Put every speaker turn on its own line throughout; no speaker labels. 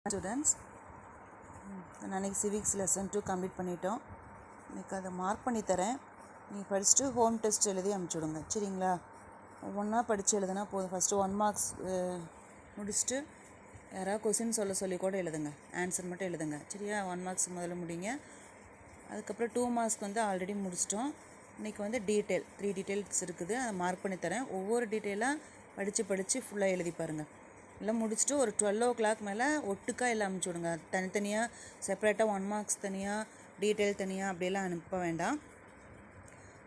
Students, அன்றைக்கி civics lesson 2 complete பண்ணிட்டோம். இன்றைக்கி அதை மார்க் பண்ணி தரேன். நீங்கள் படிச்சுட்டு ஹோம் டெஸ்ட் எழுதி அனுப்பிச்சுடுங்க. சரிங்களா? ஒவ்வொன்றா படித்து எழுதுனா போதும். ஃபஸ்ட்டு 1 மார்க்ஸ் முடிச்சுட்டு யாராவது கொஸ்டின் சொல்லி கூட எழுதுங்க. ஆன்சர் மட்டும் எழுதுங்க. சரியா? 1 மார்க்ஸ் முதல்ல முடிங்க. அதுக்கப்புறம் 2 மார்க்ஸ்க்கு வந்து ஆல்ரெடி முடிச்சிட்டோம். இன்றைக்கி வந்து 3 டீட்டெயில்ஸ் இருக்குது. அதை மார்க் பண்ணி தரேன். ஒவ்வொரு டீட்டெயிலாக படித்து ஃபுல்லாக எழுதி பாருங்கள். எல்லாம் முடிச்சுட்டு ஒரு 12 o'clock மேலே ஒட்டுக்கா எல்லாம் அனுப்பிச்சி விடுங்க. தனித்தனியாக செப்பரேட்டாக 1 மார்க்ஸ் தனியாக, டீட்டெயில் தனியாக அப்படியெல்லாம் அனுப்ப வேண்டாம்.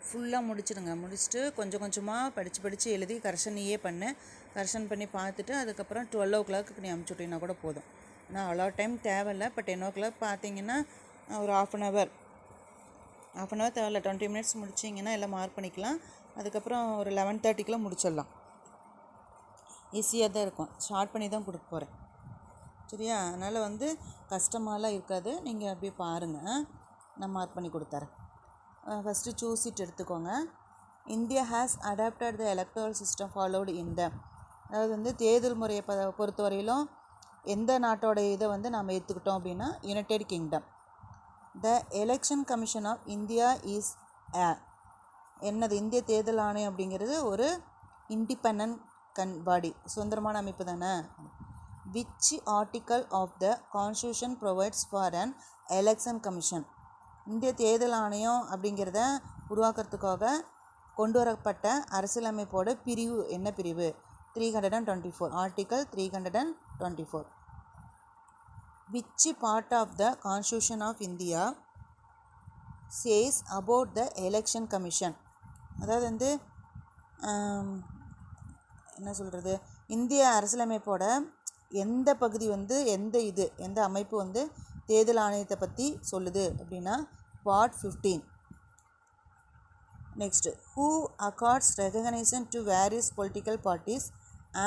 ஃபுல்லாக முடிச்சிடுங்க. முடிச்சுட்டு கொஞ்சம் கொஞ்சமாக படித்து எழுதி கரெக்ஷன் பண்ணி பார்த்துட்டு அதுக்கப்புறம் 12 o'clock நீ அனுப்பிச்சி விட்டீங்கன்னா கூட போதும். ஆனால் அவ்வளோ டைம் தேவையில்லை. இப்போ 10 o'clock பார்த்தீங்கன்னா ஒரு half an hour தேவையில்ல. 20 minutes முடிச்சிங்கன்னா எல்லாம் மார்க் பண்ணிக்கலாம். அதுக்கப்புறம் ஒரு 11:30 முடிச்சிடலாம். ஈஸியாக தான் இருக்கும். ஸ்டார்ட் பண்ணி தான் கொடுக்க போகிறேன். சரியா? அதனால் வந்து கஷ்டமாலாம் இருக்காது. நீங்கள் அப்படியே பாருங்கள். நான் மார்க் பண்ணி கொடுத்துறேன். ஃபஸ்ட்டு சூஸ் இட் எடுத்துக்கோங்க. India has adopted the electoral system followed in the, அதாவது வந்து தேர்தல் முறையை பொறுத்தவரையிலும் எந்த நாட்டோட இதை வந்து நாம் ஏற்றுக்கிட்டோம் அப்படின்னா United Kingdom. The election commission of India is என்னது? இந்திய தேர்தல் ஆணையம் அப்படிங்கிறது ஒரு இண்டிபெண்டன்ட் பாடி, சுதந்திரமான அமைப்பு தானே. Which article of the constitution provides for an election commission? இந்திய தேர்தல் ஆணையம் அப்படிங்கிறத உருவாக்குறதுக்காக கொண்டு வரப்பட்ட அரசியலமைப்போட பிரிவு என்ன பிரிவு? 324, article 324. Which part of the constitution of India says about the election commission? அதாவது வந்து என்ன சொல்கிறது, இந்திய அரசியலமைப்போட எந்த பகுதி வந்து எந்த அமைப்பு வந்து தேர்தல் ஆணையத்தை பற்றி சொல்லுது அப்படின்னா part 15. Next, who accords recognition to various political parties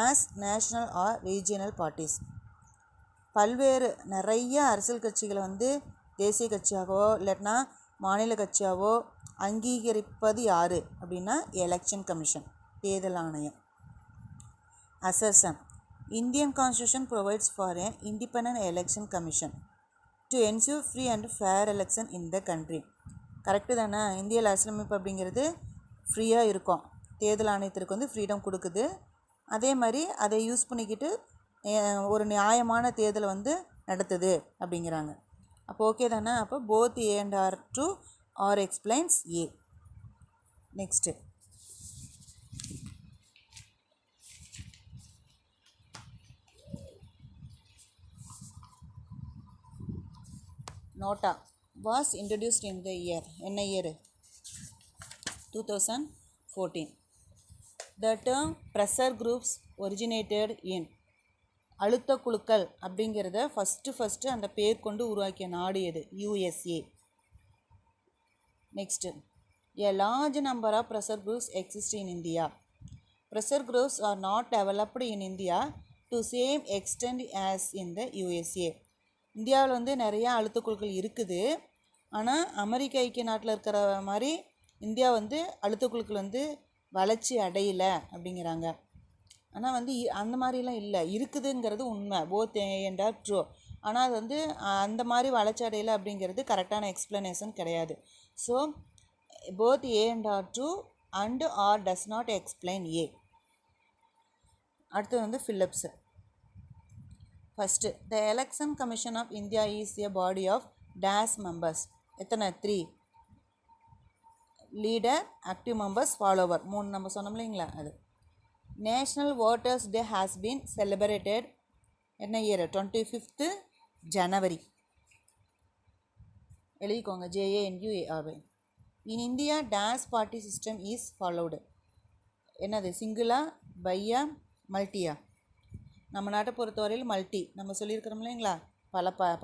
as national or regional parties? நிறைய அரசியல் கட்சிகளை வந்து தேசிய கட்சியாகவோ இல்லைன்னா மாநில கட்சியாகவோ அங்கீகரிப்பது யார் அப்படின்னா எலெக்ஷன் கமிஷன், தேர்தல் ஆணையம். Assertion. Indian Constitution provides for an independent election commission to ensure free and fair election in the country. Correct தானே? இந்திய அரசியலமைப்பு அப்படிங்கிறது ஃப்ரீயாக இருக்கும். தேர்தல் ஆணையத்திற்கு வந்து ஃப்ரீடம் கொடுக்குது. அதே மாதிரி அதை யூஸ் பண்ணிக்கிட்டு ஒரு நியாயமான தேர்தலை வந்து நடத்துது அப்படிங்கிறாங்க. அப்போ ஓகே தானே? அப்போ both A and R explains A. Next, NOTA was introduced in the year, என்ன year? 2014. The term pressure groups originated in, அழுத்த குழுக்கள் அப்படிங்கிறத ஃபஸ்ட்டு அந்த பேர் கொண்டு உருவாக்கிய நாடு எது? USA. Next, a large number of pressure groups exist in India. Pressure groups are not developed in India to same extent as in the USA. இந்தியாவில் வந்து நிறையா அழுத்தக்குழுக்கள் இருக்குது. ஆனால் அமெரிக்க ஐக்கிய நாட்டில் இருக்கிற மாதிரி இந்தியா வந்து அழுத்தக்குழுக்கள் வந்து வளர்ச்சி அடையலை அப்படிங்கிறாங்க. ஆனால் வந்து அந்த மாதிரிலாம் இல்லை, இருக்குதுங்கிறது உண்மை. Both and are true. ஆனால் அது வந்து அந்த மாதிரி வளர்ச்சி அடையலை அப்படிங்கிறது கரெக்டான எக்ஸ்ப்ளனேஷன் கிடையாது. So both A and R true and R does not explain A. அடுத்து வந்து fill ups. First, the election commission of India is a body of days members. எத்தனை? 3. Leader, active members, follower. 3 நம்ம சொன்னோம் இல்லைங்களா? அது. National voters day has been celebrated என்ன year? 25th January. எழுதிக்கோங்க, JANUARY. In India days party system is followed. என்னது? சிங்கிளா, பையா, மல்டியா? நம்ம நாட்டை பொறுத்தவரையில் மல்டி. நம்ம சொல்லியிருக்கிறோம் இல்லைங்களா?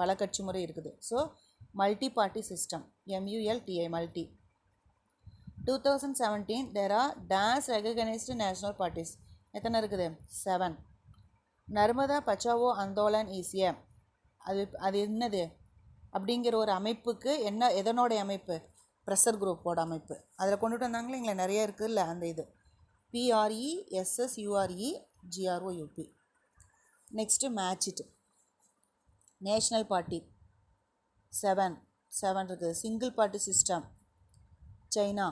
பல கட்சி முறை இருக்குது. So multi party system, MULTI, multi. 2017 there are dash recognized national parties. எத்தனை இருக்குது? 7. நர்மதா பச்சாவோ ஆந்தோலன் ஈஸிய, அது என்னது அப்படிங்கிற ஒரு அமைப்புக்கு எதனோட அமைப்பு? ப்ரெஷர் குரூப்போட அமைப்பு. அதில் கொண்டுட்டு வந்தாங்க இல்லைங்களா? நிறைய இருக்குதுல்ல அந்த இது. PRESSURE GROUP. Next match it. National party 7 இருக்குது. சிங்கிள் பார்ட்டி சிஸ்டம் சைனா,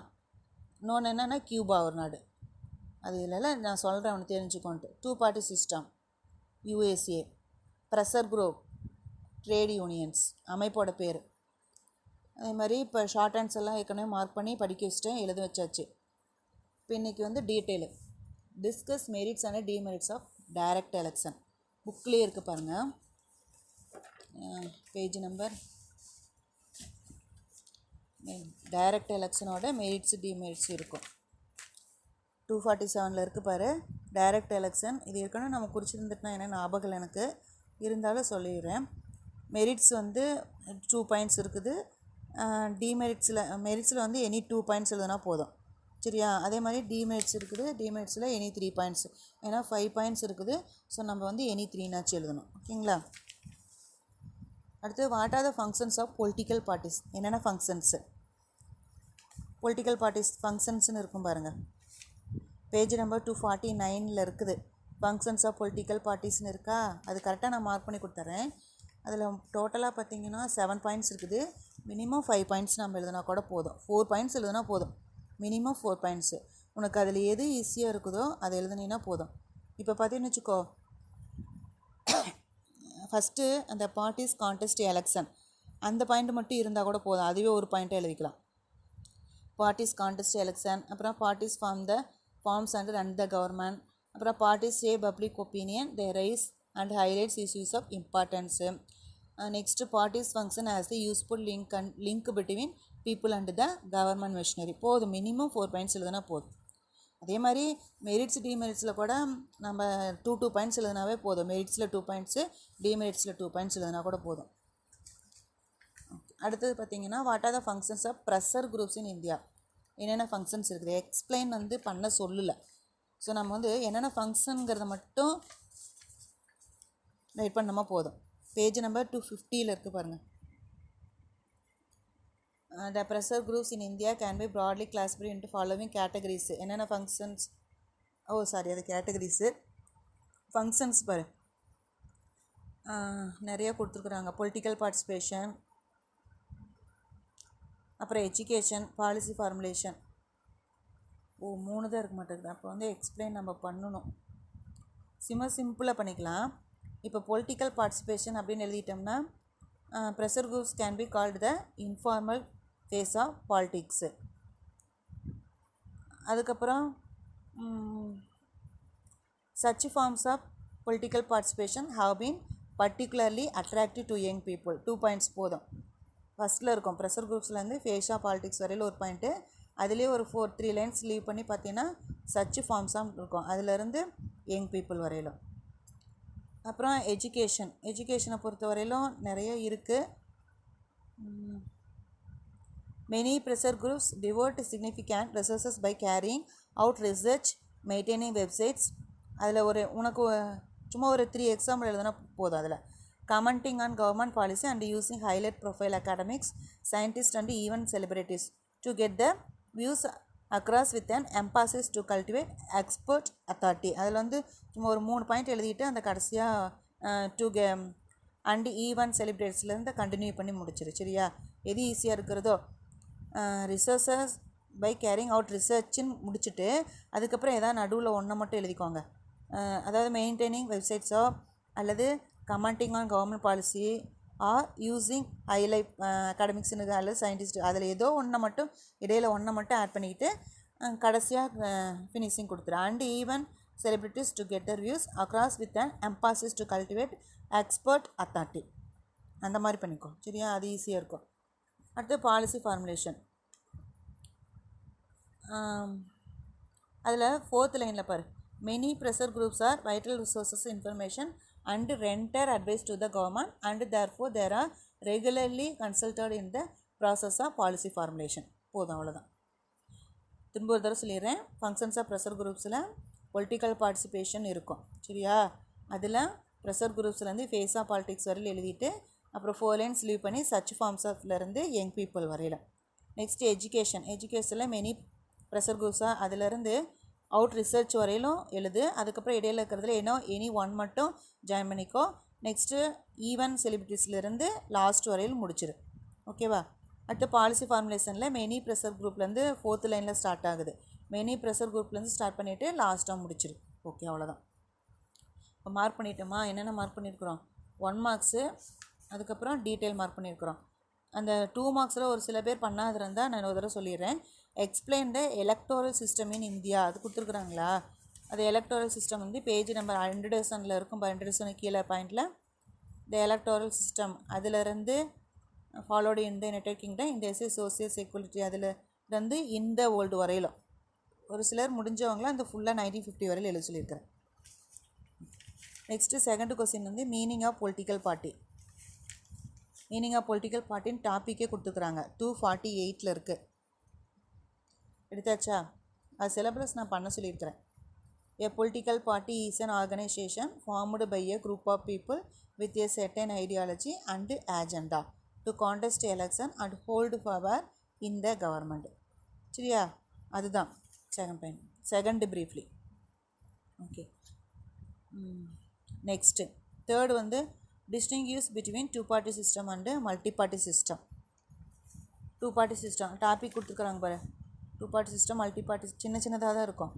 இன்னொன்று என்னென்னா கியூபா ஒரு நாடு, அது இல்லைல்ல நான் சொல்கிறேன் அவனு தெரிஞ்சுக்கோன்ட்டு. 2 party system USA. Pressure group trade unions அமைப்போட பேர். அதே மாதிரி இப்போ ஷார்ட் ஹேண்ட்ஸ் எல்லாம் ஏற்கனவே மார்க் பண்ணி படிக்க வச்சிட்டேன், எழுத வச்சாச்சு. இப்போ இன்றைக்கி வந்து detail discuss merits and demerits of direct election. புக்லேயே இருக்குது பாருங்கள், பேஜ் நம்பர். டைரக்ட் எலெக்ஷனோட மெரிட்ஸ் டிமெரிட்ஸ் இருக்கும். 247 இருக்குது பாரு, டைரக்ட் எலெக்ஷன். இது ஏற்கனவே நம்ம குறிச்சிருந்துட்டுனா என்ன ஞாபகம் எனக்கு இருந்தாலும் சொல்லிடுறேன். மெரிட்ஸ் வந்து 2 பாயிண்ட்ஸ் இருக்குது. மெரிட்ஸில் வந்து எனி 2 பாயிண்ட்ஸ் எழுதுனா போதும், சரியா. அதே மாதிரி டிமெரிட்ஸ் இருக்குது. டிமெரிட்ஸில் எனி 3 பாயிண்ட்ஸ், ஏன்னா 5 பாயிண்ட்ஸ் இருக்குது. ஸோ நம்ம வந்து எனி 3நாச்சு எழுதணும், ஓகேங்களா. அடுத்து what are the functions of political parties. என்னென்ன ஃபங்க்ஷன்ஸு பொலிட்டிக்கல் பார்ட்டிஸ் ஃபங்க்ஷன்ஸ்னு இருக்கும் பாருங்கள், பேஜ் நம்பர் 249 இருக்குது. ஃபங்க்ஷன்ஸ் ஆஃப் பொலிட்டிக்கல் பார்ட்டிஸ்னு இருக்கா, அது கரெக்டாக நான் மார்க் பண்ணி கொடுத்துட்றேன். அதில் டோட்டலாக பார்த்தீங்கன்னா 7 பாயிண்ட்ஸ் இருக்குது. மினிமம் 5 பாயிண்ட்ஸ் நம்ம எழுதுனா கூட போதும். 4 பாயிண்ட்ஸ் எழுதுனா போதும், மினிமம் 4 பாயிண்ட்ஸு. உனக்கு அதில் எது ஈஸியாக இருக்குதோ அதை எழுதுனீங்கன்னா போதும். இப்போ பார்த்தீங்கன்னு வச்சுக்கோ, ஃபஸ்ட்டு அந்த பார்ட்டிஸ் கான்டெஸ்ட் எலெக்ஷன் அந்த பாயிண்ட் மட்டும் இருந்தால் கூட போதும், அதுவே ஒரு பாயிண்ட்டை எழுதிக்கலாம். பார்ட்டிஸ் கான்டெஸ்ட் எலெக்ஷன், அப்புறம் parties forms and run the government, அப்புறம் parties shape public opinion they raise and highlights issues of importance. Next parties function as the useful link between people and the government machinery. போதும், minimum 4 points எழுதுனா போதும். அதே மாதிரி merits டிமெரிட்ஸில் கூட நம்ம 2 points எழுதுனாவே போதும். மெரிட்ஸில் 2 points, டிமெரிட்ஸில் 2 points எழுதுனா கூட போதும். அடுத்தது பார்த்தீங்கன்னா what are the functions of pressure groups in India. என்னென்ன ஃபங்க்ஷன்ஸ் இருக்குது, எக்ஸ்பிளைன் வந்து பண்ண சொல்லலை. ஸோ நம்ம வந்து என்னென்ன ஃபங்க்ஷனுங்கிறத மட்டும் ரைட் பண்ணாமல் போதும். பேஜ் நம்பர் 250 இருக்குது பாருங்கள். The pressure groups in India can be broadly classified into following categories. என்னென்ன ஃபங்க்ஷன்ஸ், அது கேட்டகரிஸு. ஃபங்க்ஷன்ஸ் பாரு நிறையா கொடுத்துருக்குறாங்க. பொலிட்டிக்கல் பார்ட்டிசிபேஷன், அப்புறம் எஜுகேஷன், பாலிசி ஃபார்முலேஷன். 3 தான் இருக்க மாட்டேங்குது. அப்போ வந்து எக்ஸ்பிளைன் நம்ம பண்ணணும். சிம்பிளாக பண்ணிக்கலாம். இப்போ பொலிட்டிக்கல் பார்ட்டிசிபேஷன் அப்படின்னு எழுதிட்டோம்னா pressure groups can be called the informal face of politics. அதுக்கப்புறம் such forms of political participation have been particularly attractive to young people. 2 points போதும். ஃபஸ்ட்டில் இருக்கும் ப்ரெஷர் குரூப்ஸ்லேருந்து ஃபேஸ் ஆஃப் பாலிட்டிக்ஸ் வரையில் ஒரு பாயிண்ட்டு, அதுலேயே ஒரு 3 லைன்ஸ் லீவ் பண்ணி பார்த்தீங்கன்னா சச் ஃபார்ம்ஸாக இருக்கும், அதிலேருந்து யங் பீப்புள் வரையிலும். அப்புறம் எஜுகேஷனை பொறுத்த வரையிலும் நிறைய இருக்குது. Many pressure groups devote significant resources by carrying out research, maintaining websites. அதில் உனக்கு சும்மா ஒரு 3 எக்ஸாம்பிள் எழுதுனா போதும். அதில் commenting on government policy and using highlight profile academics, scientists and even celebrities to get the views across with an emphasis to cultivate expert authority. அதில் வந்து சும்மா ஒரு 3 பாயிண்ட் எழுதிட்டு அந்த கடைசியாக டு அண்ட் ஈவன் செலிப்ரிட்டிஸ்லேருந்து கண்டினியூ பண்ணி முடிச்சிரு, சரியா. எது ஈஸியாக இருக்கிறதோ ரிசர்ச்சஸ் பை கேரிங் அவுட் ரிசர்ச்ன்னு முடிச்சுட்டு அதுக்கப்புறம் எதாவது நடுவில் ஒன்றை மட்டும் எழுதிக்கோங்க. அதாவது மெயின்டைனிங் வெப்சைட்ஸோ அல்லது commenting on government policy or using highlight அகாடமிக்ஸ்னு அல்லது சயின்டிஸ்ட், அதில் ஏதோ ஒன்றை மட்டும் இடையில் ஒன்றை மட்டும் ஆட் பண்ணிக்கிட்டு கடைசியாக ஃபினிஷிங் கொடுத்துரு. And even celebrities to get their views across with an emphasis to cultivate expert authority. அந்த மாதிரி பண்ணிக்கோ, சரியா. அது ஈஸியாக இருக்கும். அடுத்து பாலிசி ஃபார்முலேஷன். அதில் 4th லைனில் பாரு, many pressure groups are vital resources information and render advice to the government and therefore there are regularly consulted in the process of policy formulation. போதும், அவ்வளோதான். திரும்ப ஒரு தடவை சொல்லிடுறேன். ஃபங்க்ஷன்ஸ் ஆஃப் ப்ரெஷர் குரூப்ஸில் பொலிட்டிக்கல் பார்ட்டிசிபேஷன் இருக்கும், சரியா. அதில் ப்ரெஷர் குரூப்ஸ்லேருந்து ஃபேஸ் ஆஃப் பாலிட்டிக்ஸ் வரையில் எழுதிட்டு அப்புறம் 4 லைன்ஸ் லீவ் பண்ணி சச் ஃபார்ம்ஸ் ஆஃப்லேருந்து யங் பீப்புள் வரையில். நெக்ஸ்ட்டு எஜுகேஷனில் மெனி ப்ரெஷர் குரூப்ஸாக அதிலேருந்து அவுட் ரிசர்ச் வரையிலும் எழுது. அதுக்கப்புறம் இடையில் இருக்கிறதுல எனி 1 மட்டும் ஜாயின் பண்ணிக்கோ. நெக்ஸ்ட்டு ஈவென்ட் செலிபிரிட்டிஸ்லேருந்து லாஸ்ட் வரையில் முடிச்சிரு. ஓகேவா? அடுத்து பாலிசி ஃபார்முலேஷனில் மெனி ப்ரெஷர் குரூப்லேருந்து 4th லைனில் ஸ்டார்ட் ஆகுது. மெனி ப்ரெஷர் குரூப்லேருந்து ஸ்டார்ட் பண்ணிவிட்டு லாஸ்ட்டாக முடிச்சிரு. ஓகே, அவ்வளோதான். இப்போ மார்க் பண்ணிட்டோமா? என்னென்ன மார்க் பண்ணியிருக்கிறோம்? 1 மார்க்ஸு, அதுக்கப்புறம் டீட்டெயில் மார்க் பண்ணியிருக்கிறோம். அந்த 2 மார்க்ஸில் ஒரு சில பேர் பண்ணாது இருந்தால் நான் ஒரு தடவை சொல்லிடுறேன். Explain the electoral system in India, அது கொடுத்துருக்குறாங்களா? அது எலக்டோரல் சிஸ்டம் வந்து பேஜ் நம்பர் 100 இருக்கும். 100 கீழே பாயிண்டில் த எலக்டோரல் சிஸ்டம் அதிலிருந்து followed in the United kingdom இந்த சோசியல் செக்யூரிட்டி அதிலிருந்து இந்த வேர்ல்டு வரையிலும் ஒரு சிலர் முடிஞ்சவங்களாம் அந்த ஃபுல்லாக 1950 வரையில் எழுத சொல்லியிருக்கிறேன். நெக்ஸ்ட்டு செகண்ட் கொஸ்டின் வந்து meaning of political party. Meaning of political பார்ட்டின்னு டாப்பிக்கே கொடுத்துக்குறாங்க. 248 இருக்குது. எடுத்தாச்சா? அது சிலபஸ் நான் பண்ண சொல்லியிருக்கிறேன். A political party is an organization formed by a group of people with a certain ideology and agenda to contest election and hold power in the government. சரியா? அதுதான் second point. Second briefly. Okay. Next third வந்து distinguish between two party system and multi party system. Two party system topic கொடுத்துருக்குறாங்க பாரு. Two party system multi party சின்னதாக தான் இருக்கும்.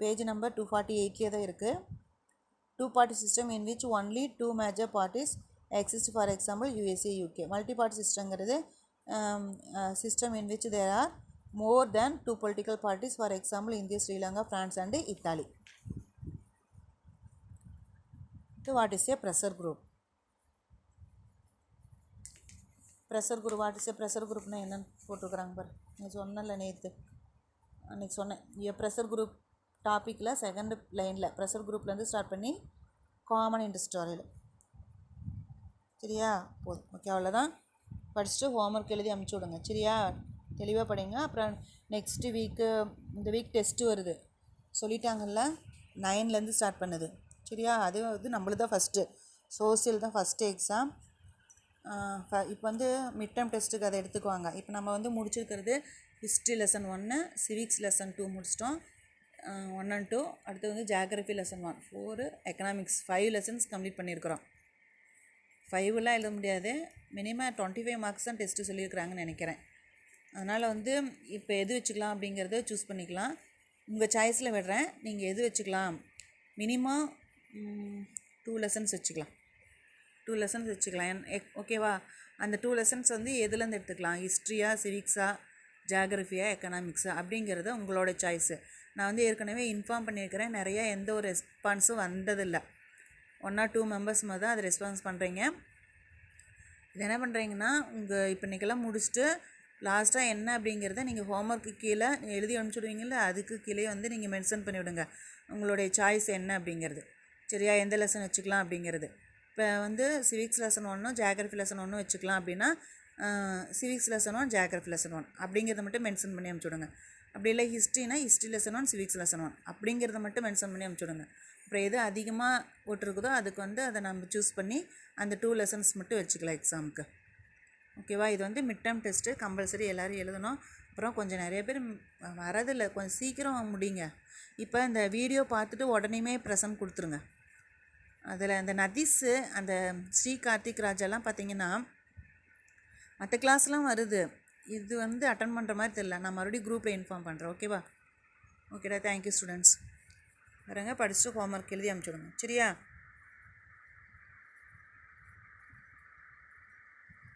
Page number 248 தான் இருக்குது. Two party system in which only 2 major parties exist, for example USA UK. Multi party சிஸ்டங்கிறது system in which there are more than 2 political parties, for example India, Sri Lanka, France and Italy. What is a pressure group? Pressure group what is a pressure குரூப்னா என்னென்னு போட்டிருக்குறாங்க பாரு. நான் சொன்னல நேற்று, அன்றைக்கி சொன்னேன். Pressure group டாப்பிக்கில் செகண்ட் லைனில் ப்ரெஷர் குரூப்லேருந்து ஸ்டார்ட் பண்ணி காமன் இன்ட்ரெஸ்ட் வரையில். சரியா? போதும். ஓகே, அவ்வளோதான். படிச்சுட்டு ஹோம்ஒர்க் எழுதி அமுச்சு விடுங்க. சரியா? தெளிவாக படிங்க. அப்புறம் நெக்ஸ்ட்டு வீக்கு இந்த வீக் டெஸ்ட்டு வருது சொல்லிட்டாங்கல்ல, 9லேருந்து ஸ்டார்ட் பண்ணுது. சரியா? அது வந்து நம்மளுக்கு தான் ஃபஸ்ட்டு, சோசியல் தான் ஃபஸ்ட்டு எக்ஸாம். இப்போ வந்து மிட் டேர்ம் டெஸ்ட்டுக்கு அதை எடுத்துக்குவாங்க. இப்போ நம்ம வந்து முடிச்சிருக்கிறது ஹிஸ்ட்ரி லெசன் 1, சிவிக்ஸ் லெசன் 2 முடிச்சிட்டோம், 1 and 2. அடுத்து வந்து geography lesson 1, 4, economics 5 lessons complete பண்ணியிருக்கிறோம். 5லாம் எழுத முடியாது, மினிமம் 25 மார்க்ஸ் தான் டெஸ்ட்டு சொல்லியிருக்கிறாங்கன்னு நினைக்கிறேன். அதனால் வந்து இப்போ எது வச்சுக்கலாம் அப்படிங்கிறத சூஸ் பண்ணிக்கலாம். உங்கள் சாய்ஸில் விடுறேன், நீங்கள் எது வச்சுக்கலாம். மினிமம் 2 லெசன்ஸ் வச்சுக்கலாம். 2 லெசன்ஸ் வச்சுக்கலாம். ஓகேவா? அந்த 2 லெசன்ஸ் வந்து எதுலேருந்து எடுத்துக்கலாம்? ஹிஸ்ட்ரியா, சிவிக்ஸா, ஜியாகிரஃபியா, எக்கனாமிக்ஸா அப்படிங்கிறது உங்களோட சாய்ஸு. நான் வந்து ஏற்கனவே இன்ஃபார்ம் பண்ணியிருக்கிறேன். நிறையா எந்த ஒரு ரெஸ்பான்ஸும் வந்ததில்லை. 1 or 2 மெம்பர்ஸ் மாதிரி தான் அது ரெஸ்பான்ஸ் பண்ணுறீங்க. இது என்ன பண்ணுறீங்கன்னா, உங்கள் இப்போ இன்றைக்கெல்லாம் முடிச்சுட்டு லாஸ்ட்டாக என்ன அப்படிங்கிறத நீங்கள் ஹோம்ஒர்க்கு கீழே எழுதி அனுப்பிச்சுடுவீங்கள்ல, அதுக்கு கீழே வந்து நீங்கள் மென்ஷன் பண்ணிவிடுங்க உங்களுடைய சாய்ஸ் என்ன அப்படிங்கிறது. சரியா? எந்த லெசன் வச்சுக்கலாம் அப்படிங்கிறது. இப்போ வந்து சிவிக்ஸ் லெசன் 1, ஜியாகிரஃபி லெசன் 1 வச்சுக்கலாம் அப்படின்னா சிவிக்ஸ் லெசன் 1, ஜியாகிரஃபி லெசன் 1 அப்படிங்கிறத மட்டும் மென்ஷன் பண்ணி அனுப்பிச்சுடுங்க. அப்படி இல்லை ஹிஸ்ட்ரினா ஹிஸ்ட்ரி லெசன் 1, சிவிக்ஸ் லெசன் 1 அப்படிங்கிறத மட்டும் மென்ஷன் பண்ணி அனுப்பிச்சுடுங்க. அப்புறம் எது அதிகமாக போட்டிருக்குதோ அதுக்கு வந்து அதை நம்ம சூஸ் பண்ணி அந்த 2 லெசன்ஸ் மட்டும் வச்சுக்கலாம் எக்ஸாமுக்கு. ஓகேவா? இது வந்து மிட் டேர்ம் டெஸ்ட்டு கம்பல்சரி எல்லோரும் எழுதணும். அப்புறம் கொஞ்சம் நிறைய பேர் வரதில்லை, கொஞ்சம் சீக்கிரம் முடிங்க. இப்போ இந்த வீடியோ பார்த்துட்டு உடனேமே ப்ரெசன்ட் கொடுத்துருங்க. அதில் அந்த நதீஸு, அந்த ஸ்ரீ கார்த்திக் ராஜெல்லாம் பார்த்திங்கன்னா மற்ற கிளாஸ்லாம் வருது, இது வந்து அட்டன் பண்ணுற மாதிரி தெரியல. நான் மறுபடியும் குரூப்பில் இன்ஃபார்ம் பண்ணுறேன். ஓகேவா? ஓகேடா, தேங்க்யூ ஸ்டூடெண்ட்ஸ். வரங்க, படிச்சுட்டு ஹோம்ஒர்க் எழுதி அனுப்பிச்சுடுங்க. சரியா?